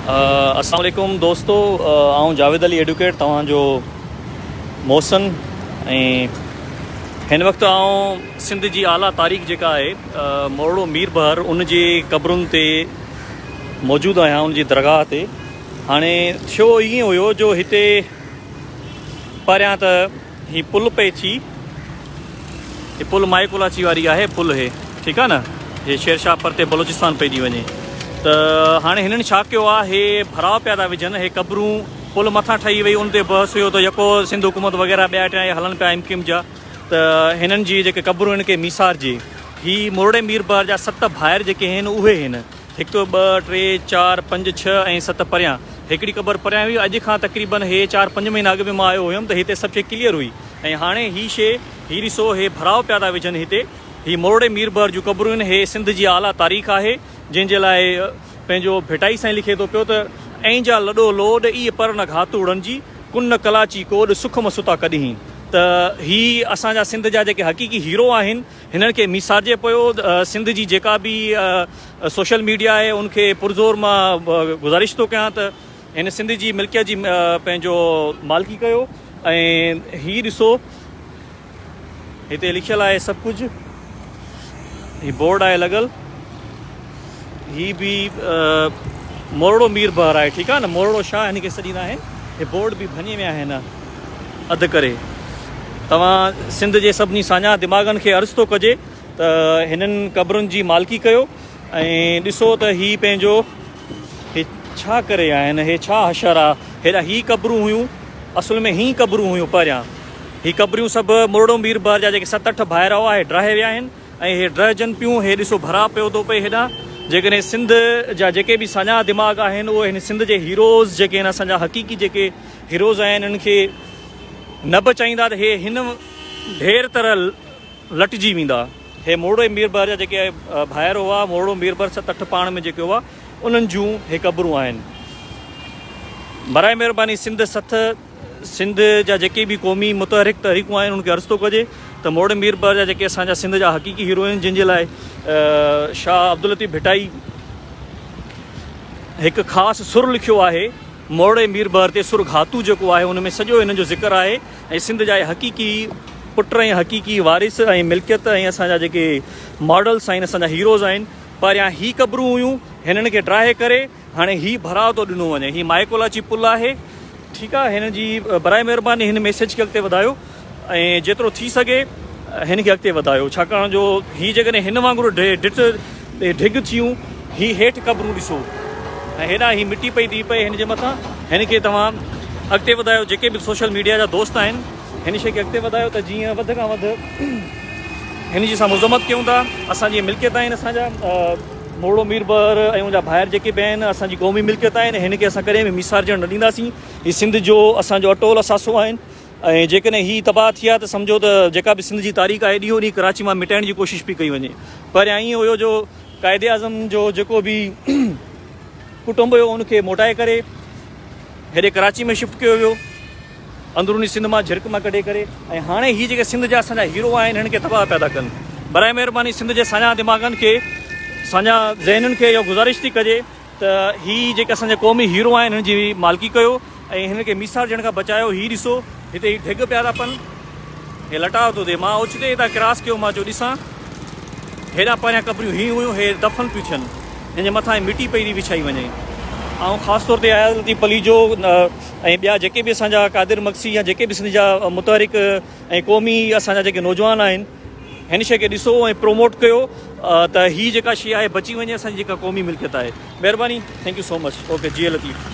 अस्सलाम वालेकुम दोस्तों, आऊं जावेद अली एडवोकेट तव्हांजो मोहसन। ऐं हिन वक़्तु आऊं सिंध जी आला तारीख़ जेका आहे मोरड़ो मीर बहर उन जी क़बरुनि ते मौजूदु आहियां, उन जी दरगाह ते। हाणे थियो ईअं हुयो जो हिते परियां त ही पुल पई थी, ही पुल माए कुलाची वारी आहे, पुल हे ठीकु आहे न, हे शेरशाह परते बलोचिस्तान पई थी वञे। त हाणे हिननि छा कयो आहे, हे भराव पिया था विझनि, हे क़बरूं पुल मथां ठही वई, उन ते बहस हुयो त यको सिंध हुकूमत वग़ैरह ॿिया टिया हलनि पिया एमकिम जा, त हिननि जी जेके क़बरूं हिन खे मिसार जे ही मोरड़े मीर बहर जा 7 भाइर जेके आहिनि उहे आहिनि, 1 2 3 4 5 6 ऐं 7 परियां। हिकिड़ी क़बर परियां हुई, अॼु खां तक़रीबन हे 4 5 महीना अॻु में मां आयो हुयुमि त हिते सभु शइ क्लियर हुई। ऐं हाणे ही शइ ही ॾिसो, हे भराव पिया था विझनि हिते, ही मोरड़े मीर बहर जूं क़बरूं आहिनि। हे सिंध जी आला तारीख़ आहे, जंहिंजे लाइ पंहिंजो भिटाई सां लिखे थो पियो त ऐं जा लॾो लोड इहे पर न घातू उड़नि जी कुन कलाची कोड सुख मसुता कॾहिं। त ही असांजा सिंध जा जेके हक़ीक़ी हीरो आहिनि, हिननि खे मिसारिजे पियो। सिंध जी जेका बि सोशल मीडिया आहे उनखे पुरज़ोर मां गुज़ारिश थो कयां त हिन सिंध जी मिल्कियत जी पंहिंजो मालिकी कयो। ऐं ही ॾिसो, हिते लिखियलु आहे सभु कुझु, ही बोर्ड आहे लॻल, ही बि मोरड़ो मीर बहर आहे, ठीकु आहे न, मोरड़ो शाह हिन खे सॾींदा आहिनि। हे बोर्ड बि भञे विया आहिनि अधु करे। तव्हां सिंध जे सभिनी साञा दिमाग़नि खे अर्ज़ु थो कजे त हिननि क़बरुनि जी मालिकी कयो। ऐं ॾिसो त ही पंहिंजो हे छा करे आया आहिनि, हे छा हशर आहे, हेॾा ही क़बरूं हुयूं, असुल में ही क़बरूं हुयूं परियां। ही क़बरूं सभु मोरड़ो मीर बहर जा जेके 7 8 भाइर हुआ, हे ड्राहे विया आहिनि ऐं हे ड्रहजनि पियूं। हे ॾिसो भरा पियो थो पए हेॾां। जेकॾहिं सिंध जा जेके बि साञा दिमाग़ आहिनि उहे हिन सिंध जे हीरोज़ जेके आहिनि, असांजा हक़ीक़ी जेके हीरोज़ आहिनि, हिननि खे न बचाईंदा त हे हिन ढेर तरह लटिजी वेंदा। हे मोरड़ो मीर बहर जा जेके भाइर हुआ, मोरड़ो मीर बहर 7 8 पाण में जेके हुआ, उन्हनि जूं हे क़बरूं आहिनि। बराए महिरबानी सिंध जा जेके बि क़ौमी मुतहरिक तहरीकूं आहिनि उनखे अर्ज़ु थो कजे त मोरड़े मीर बहर जा जेके असांजा सिंध जा हक़ीक़ी हीरो आहिनि, जंहिंजे लाइ शाह अब्दुल लतीफ़ भिटाई हिकु ख़ासि सुर लिखियो आहे, मोरड़े मीर बहर ते सुर घातू जेको आहे, उन में सॼो हिन जो ज़िक्र आहे। ऐं सिंध जा हक़ीक़ी पुट ऐं हक़ीक़ी वारिस ऐं मिल्कियत ऐं असांजा जेके मॉडल्स आहिनि, असांजा हीरोज़ आहिनि, परियां ही क़बरूं हुयूं, हिननि खे ड्राहे करे हाणे ही भराव थो ॾिनो वञे। ही माए कोलाची पुल आहे, ठीकु आहे। हिन जी बराए महिरबानी हिन मैसेज खे अॻिते वधायो ऐं जेतिरो थी सघे हिन खे अॻिते वधायो, छाकाणि जो ही जेकॾहिं हिन वांगुरु ढिग थियूं, ही हेठि क़बरूं ॾिसो ऐं हेॾा ही मिटी पई थी पए हिन जे मथां। हिन खे तव्हां अॻिते वधायो, जेके बि सोशल मीडिया जा दोस्त आहिनि हिन शइ खे अॻिते वधायो त जीअं वधि खां वधि हिन जी असां मज़म्मत कयूं था। असांजी मिल्कियत आहिनि, असांजा मोरड़ो मीर बहर ऐं उनजा भाइर जेके बि आहिनि, असांजी क़ौमी मिल्कियत आहिनि, हिन खे असां कॾहिं बि मिसारजण न ॾींदासीं। हीउ सिंध जो असांजो अटोल असासो आहिनि। ऐं जेकॾहिं ही तबाह थिया त सम्झो त जेका बि सिंध जी तारीख़ आहे ॾींहों ॾींहुं कराची मां मिटाइण जी कोशिशि पई कई वञे। परियां ईअं हुयो जो क़ाइदे आज़म जो जेको बि कुटुंब हुयो उनखे मोटाए करे हेॾे कराची में शिफ्ट कयो वियो, अंदरूनी सिंध मां झिरक मां कढे करे। ऐं हाणे ही जेके सिंध जा असांजा हीरो आहिनि, हिननि खे तबाह पिया था कनि। बराए महिरबानी सिंध जे साञा दिमाग़नि खे, साञा ज़हननि खे इहो गुज़ारिश थी कजे त ही जेके असांजा क़ौमी हीरो आहिनि हिन जी मालिकी कयो ऐं हिन खे मिसार ॾियण खां बचायो। ही ॾिसो, हिते ही ढिग पिया था पनि, हे लटाव थो थिए। मां ओचिते हितां क्रॉस कयो, मां चयो ॾिसां, हेॾा परियां क़बरूं ही हुयूं, हे दफ़न पियूं थियनि, हिन जे मथां मिटी पई थी विछाई वञे। ऐं ख़ासि तौर ते आयाज़ लतीफ़ अली जो ऐं ॿिया जेके बि असांजा क़ादिर मक्सी या जेके बि सिंध जा मुतहरिक ऐं क़ौमी असांजा जेके नौजवान आहिनि, हिन शइ खे ॾिसो ऐं प्रोमोट कयो त ही जेका शइ आहे बची वञे, असांजी जेका क़ौमी मिल्कियत आहे। महिरबानी, thank you so much. Okay, जी लतीफ़।